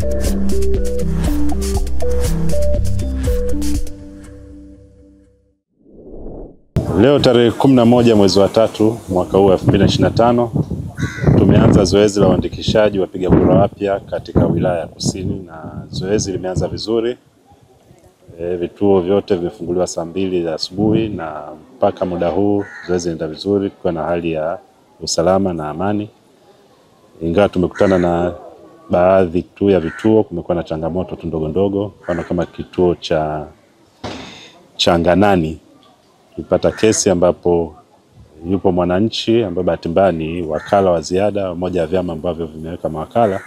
Leo tarehe 11 mwezi wa 3 mwaka huu 2025 tumeanza zoezi la uandikishaji wa wapiga kura wapya katika wilaya ya Kusini, na zoezi limeanza vizuri. Vituo vyote vimefunguliwa saa 2 asubuhi na mpaka muda huu zoezi linaenda vizuri kwa na hali ya usalama na amani. Ingawa tumekutana na baadhi tu ya vituo kumekuwa na changamoto tu ndogo ndogo, kama kituo cha Changanani tulipata kesi ambapo yupo mwananchi ambaye bahati mbaya ni wakala wa ziada, mmoja ya vyama ambavyo vimeweka mawakala,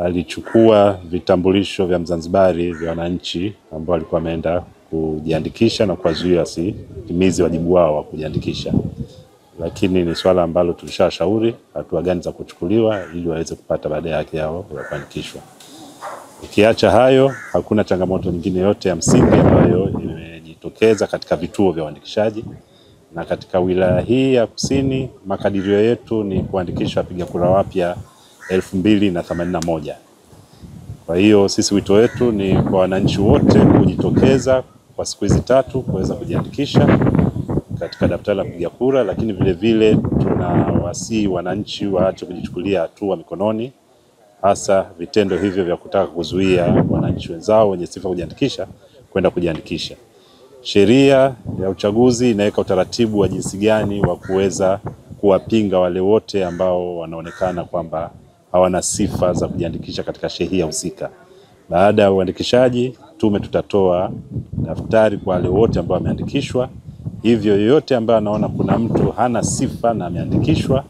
alichukua vitambulisho vya Mzanzibari vya wananchi ambao walikuwa wameenda kujiandikisha na kuwazuia wasitimize wajibu wao wa kujiandikisha. Lakini ni swala ambalo tulishashauri hatua gani za kuchukuliwa ili waweze kupata baadaye haki yao ya kuandikishwa. Ukiacha hayo, hakuna changamoto nyingine yote ya msingi ambayo imejitokeza katika vituo vya uandikishaji. Na katika wilaya hii ya Kusini, makadirio yetu ni kuandikisha wapiga kura wapya 2081. Kwa hiyo sisi wito wetu ni kwa wananchi wote kujitokeza kwa siku hizi 3 kuweza kujiandikisha katika daftari la kupiga kura, lakini vile vile tunawasihi wananchi waache kujichukulia hatua mikononi, hasa vitendo hivyo vya kutaka kuzuia wananchi wenzao wenye sifa kujiandikisha kwenda kujiandikisha. Sheria ya uchaguzi inaweka utaratibu wa jinsi gani wa kuweza kuwapinga wale wote ambao wanaonekana kwamba hawana sifa za kujiandikisha katika shehia husika. Baada ya uandikishaji, tume tutatoa daftari kwa wale wote ambao wameandikishwa. Hivyo yoyote ambaye anaona kuna mtu hana sifa na ameandikishwa,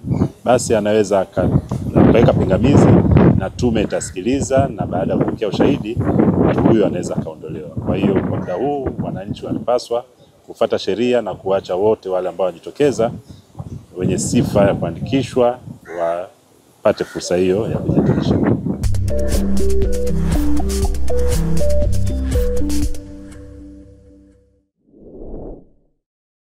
basi anaweza akaweka pingamizi na tume itasikiliza, na baada ya kupokea ushahidi mtu huyo anaweza kaondolewa. Kwa hiyo kwa muda huu wananchi wanapaswa kufuata sheria na kuacha wote wale ambao wanajitokeza wenye sifa ya kuandikishwa wapate fursa hiyo ya kujiandikisha.